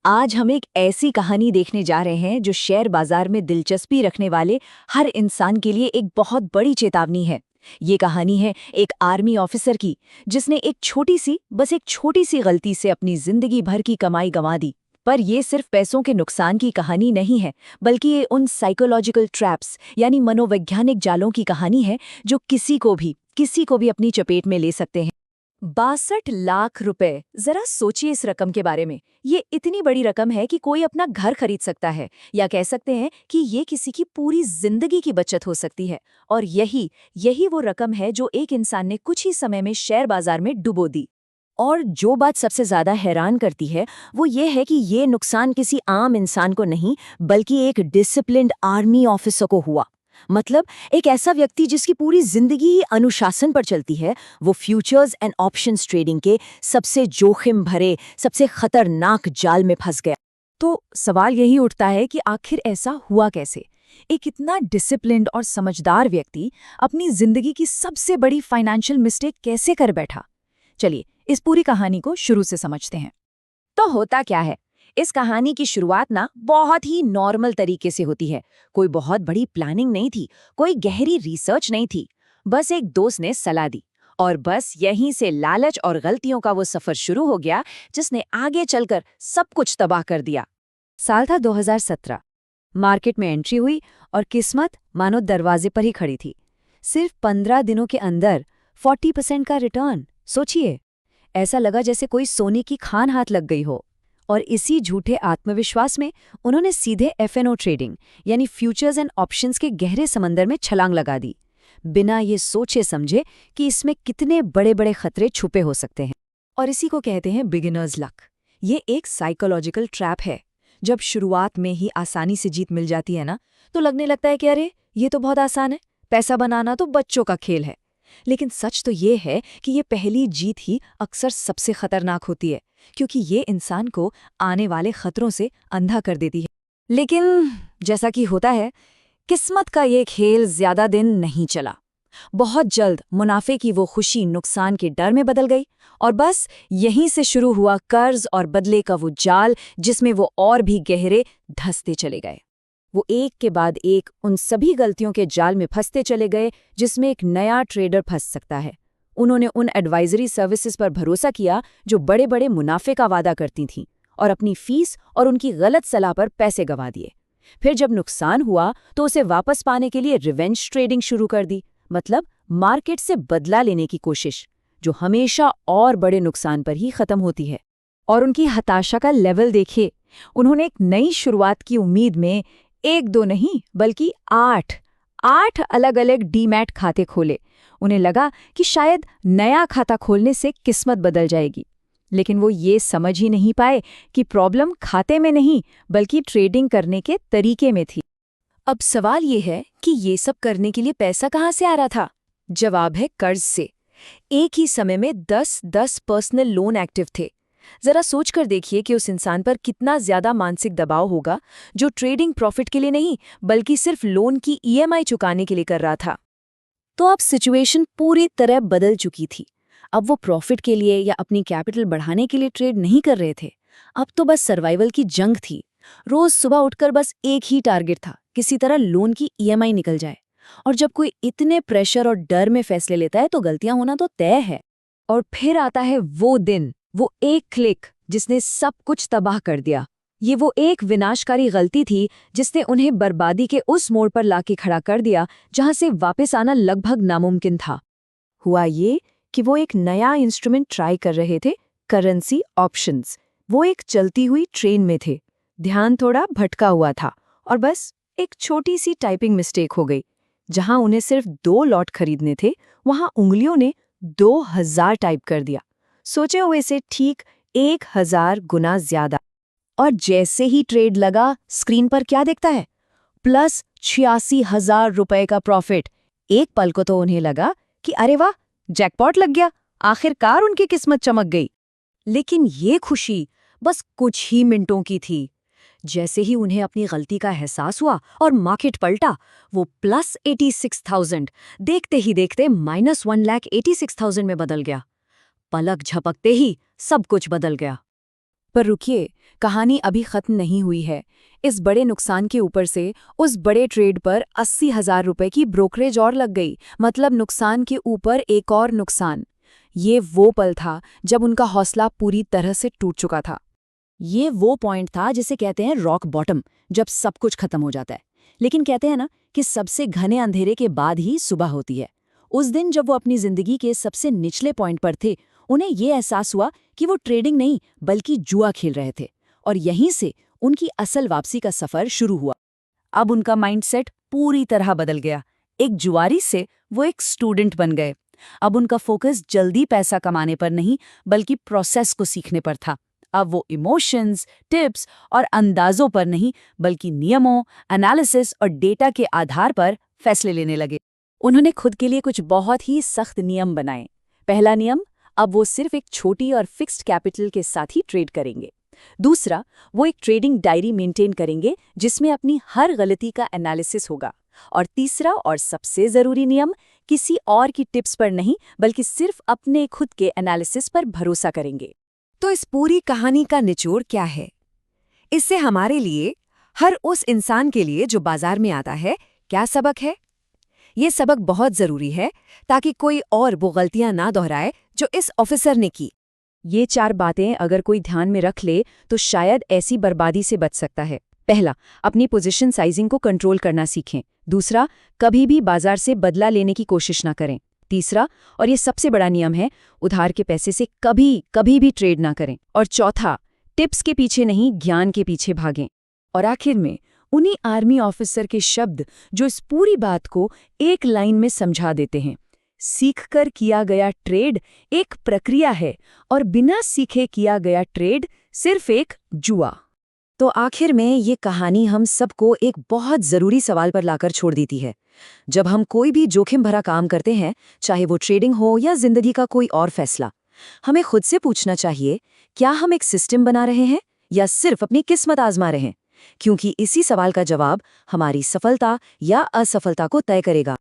आज हम एक ऐसी कहानी देखने जा रहे हैं जो शेयर बाजार में दिलचस्पी रखने वाले हर इंसान के लिए एक बहुत बड़ी चेतावनी है। ये कहानी है एक आर्मी ऑफिसर की, जिसने एक छोटी सी गलती से अपनी जिंदगी भर की कमाई गंवा दी। पर ये सिर्फ पैसों के नुकसान की कहानी नहीं है, बल्कि ये उन साइकोलॉजिकल ट्रैप्स यानी मनोवैज्ञानिक जालों की कहानी है जो किसी को भी अपनी चपेट में ले सकते हैं। 62 लाख रुपए, जरा सोचिए इस रकम के बारे में। ये इतनी बड़ी रकम है कि कोई अपना घर खरीद सकता है, या कह सकते हैं कि ये किसी की पूरी जिंदगी की बचत हो सकती है। और यही वो रकम है जो एक इंसान ने कुछ ही समय में शेयर बाजार में डुबो दी। और जो बात सबसे ज्यादा हैरान करती है वो ये है कि ये नुकसान किसी आम इंसान को नहीं, बल्कि एक डिसिप्लिन्ड आर्मी ऑफिसर को हुआ। मतलब एक ऐसा व्यक्ति जिसकी पूरी जिंदगी ही अनुशासन पर चलती है, वो फ्यूचर्स एंड ऑप्शंस ट्रेडिंग के सबसे जोखिम भरे, सबसे खतरनाक जाल में फंस गया। तो सवाल यही उठता है कि आखिर ऐसा हुआ कैसे? एक इतना डिसिप्लिन्ड और समझदार व्यक्ति अपनी जिंदगी की सबसे बड़ी फाइनेंशियल मिस्टेक कैसे कर बैठा? चलिए इस पूरी कहानी को शुरू से समझते हैं। तो होता क्या है, इस कहानी की शुरुआत ना बहुत ही नॉर्मल तरीके से होती है। कोई बहुत बड़ी प्लानिंग नहीं थी, कोई गहरी रिसर्च नहीं थी। बस एक दोस्त ने सलाह दी, और बस यहीं से लालच और गलतियों का वो सफर शुरू हो गया, जिसने आगे चलकर सब कुछ तबाह कर दिया। साल था 2017। मार्केट में एंट्री हुई और किस्मत मानो दरवाजे पर ही खड़ी थी। सिर्फ 15 दिनों के अंदर 40% का रिटर्न। सोचिए, ऐसा लगा जैसे कोई सोने की खान हाथ लग गई हो। और इसी झूठे आत्मविश्वास में उन्होंने सीधे एफएनओ ट्रेडिंग यानी फ्यूचर्स एंड ऑप्शंस के गहरे समंदर में छलांग लगा दी, बिना ये सोचे समझे कि इसमें कितने बड़े बड़े खतरे छुपे हो सकते हैं। और इसी को कहते हैं बिगिनर्स लक। ये एक साइकोलॉजिकल ट्रैप है। जब शुरुआत में ही आसानी से जीत मिल जाती है ना, तो लगने लगता है कि अरे ये तो बहुत आसान है, पैसा बनाना तो बच्चों का खेल है। लेकिन सच तो ये है कि ये पहली जीत ही अक्सर सबसे खतरनाक होती है, क्योंकि ये इंसान को आने वाले खतरों से अंधा कर देती है। लेकिन जैसा कि होता है, किस्मत का ये खेल ज्यादा दिन नहीं चला। बहुत जल्द मुनाफे की वो खुशी नुकसान के डर में बदल गई, और बस यहीं से शुरू हुआ कर्ज और बदले का वो जाल, जिसमें वो और भी गहरे धंसते चले गए। वो एक के बाद एक उन सभी गलतियों के जाल में फंसते चले गए जिसमें एक नया ट्रेडर फंस सकता है। उन्होंने उन एडवाइजरी सर्विसेज पर भरोसा किया जो बड़े बड़े मुनाफे का वादा करती थीं, और अपनी फीस और उनकी गलत सलाह पर पैसे गंवा दिए। फिर जब नुकसान हुआ तो उसे वापस पाने के लिए रिवेंज ट्रेडिंग शुरू कर दी, मतलब मार्केट से बदला लेने की कोशिश, जो हमेशा और बड़े नुकसान पर ही खत्म होती है। और उनकी हताशा का लेवल देखिए। उन्होंने एक नई शुरुआत की उम्मीद में एक दो नहीं बल्कि आठ अलग अलग डीमैट खाते खोले। उन्हें लगा कि शायद नया खाता खोलने से किस्मत बदल जाएगी, लेकिन वो ये समझ ही नहीं पाए कि प्रॉब्लम खाते में नहीं बल्कि ट्रेडिंग करने के तरीके में थी। अब सवाल ये है कि ये सब करने के लिए पैसा कहाँ से आ रहा था? जवाब है कर्ज से। एक ही समय में 10 पर्सनल लोन एक्टिव थे। जरा सोचकर देखिए कि उस इंसान पर कितना ज्यादा मानसिक दबाव होगा जो ट्रेडिंग प्रॉफिट के लिए नहीं बल्कि सिर्फ लोन की ईएमआई चुकाने के लिए कर रहा था। तो अब सिचुएशन पूरी तरह बदल चुकी थी। अब वो प्रॉफिट के लिए या अपनी कैपिटल बढ़ाने के लिए ट्रेड नहीं कर रहे थे। अब तो बस सर्वाइवल की जंग थी। रोज सुबह उठकर बस एक ही टारगेट था, किसी तरह लोन की ईएमआई निकल जाए। और जब कोई इतने प्रेशर और डर में फैसले लेता है तो गलतियां होना तो तय है। और फिर आता है वो दिन, वो एक क्लिक जिसने सब कुछ तबाह कर दिया। ये वो एक विनाशकारी गलती थी जिसने उन्हें बर्बादी के उस मोड़ पर लाके खड़ा कर दिया जहां से वापस आना लगभग नामुमकिन था। हुआ ये कि वो एक नया इंस्ट्रूमेंट ट्राई कर रहे थे, करेंसी ऑप्शंस। वो एक चलती हुई ट्रेन में थे। ध्यान थोड़ा भटका हुआ था, और बस एक छोटी सी टाइपिंग मिस्टेक हो गई। जहां उन्हें सिर्फ 2 लॉट खरीदने थे, वहां उंगलियों ने 2000 टाइप कर दिया, सोचे हुए से ठीक 1000 गुना ज्यादा। और जैसे ही ट्रेड लगा, स्क्रीन पर क्या दिखता है? प्लस 86,000 रुपए का प्रॉफिट। एक पल को तो उन्हें लगा कि अरे वाह, जैकपॉट लग गया, आखिरकार उनकी किस्मत चमक गई। लेकिन ये खुशी बस कुछ ही मिनटों की थी। जैसे ही उन्हें अपनी गलती का एहसास हुआ और मार्केट पलटा, वो प्लस 86,000 देखते ही देखते माइनस 1,86,000 में बदल गया। पलक झपकते ही सब कुछ बदल गया। पर रुकिए, कहानी अभी खत्म नहीं हुई है। इस बड़े नुकसान के ऊपर से उस बड़े ट्रेड पर 80,000 रुपए की ब्रोकरेज और लग गई, मतलब नुकसान के ऊपर एक और नुकसान। ये वो पल था जब उनका हौसला पूरी तरह से टूट चुका था। ये वो पॉइंट था जिसे कहते हैं रॉक बॉटम, जब सब कुछ खत्म हो जाता है। लेकिन कहते हैं ना कि सबसे घने अंधेरे के बाद ही सुबह होती है। उस दिन जब वो अपनी जिंदगी के सबसे निचले पॉइंट पर थे, उन्हें ये एहसास हुआ कि वो ट्रेडिंग नहीं बल्कि जुआ खेल रहे थे, और यहीं से उनकी असल वापसी का सफर शुरू हुआ। अब उनका माइंडसेट पूरी तरह बदल गया। एक जुआरी से वो एक स्टूडेंट बन गए। अब उनका फोकस जल्दी पैसा कमाने पर नहीं बल्कि प्रोसेस को सीखने पर था। अब वो इमोशंस, टिप्स और अंदाजों पर नहीं बल्कि नियमों, एनालिसिस और डेटा के आधार पर फैसले लेने लगे। उन्होंने खुद के लिए कुछ बहुत ही सख्त नियम बनाए। पहला नियम, अब वो सिर्फ एक छोटी और फिक्स्ड कैपिटल के साथ ही ट्रेड करेंगे। दूसरा, वो एक ट्रेडिंग डायरी मेंटेन करेंगे जिसमें अपनी हर गलती का एनालिसिस होगा। और तीसरा और सबसे ज़रूरी नियम, किसी और की टिप्स पर नहीं बल्कि सिर्फ अपने खुद के एनालिसिस पर भरोसा करेंगे। तो इस पूरी कहानी का निचोड़ क्या है? इससे हमारे लिए, हर उस इंसान के लिए जो बाजार में आता है, क्या सबक है? ये सबक बहुत ज़रूरी है ताकि कोई और वो गलतियां ना दोहराए जो इस ऑफिसर ने की। ये 4 बातें अगर कोई ध्यान में रख ले तो शायद ऐसी बर्बादी से बच सकता है। पहला, अपनी पोजीशन साइजिंग को कंट्रोल करना सीखें। दूसरा, कभी भी बाजार से बदला लेने की कोशिश ना करें। तीसरा, और ये सबसे बड़ा नियम है, उधार के पैसे से कभी भी ट्रेड ना करें। और चौथा, टिप्स के पीछे नहीं ज्ञान के पीछे भागें। और आखिर में उन्हीं आर्मी ऑफिसर के शब्द जो इस पूरी बात को एक लाइन में समझा देते हैं, सीखकर किया गया ट्रेड एक प्रक्रिया है और बिना सीखे किया गया ट्रेड सिर्फ एक जुआ। तो आखिर में ये कहानी हम सबको एक बहुत ज़रूरी सवाल पर लाकर छोड़ देती है। जब हम कोई भी जोखिम भरा काम करते हैं, चाहे वो ट्रेडिंग हो या जिंदगी का कोई और फैसला, हमें खुद से पूछना चाहिए, क्या हम एक सिस्टम बना रहे हैं या सिर्फ अपनी किस्मत आजमा रहे हैं? क्योंकि इसी सवाल का जवाब हमारी सफलता या असफलता को तय करेगा।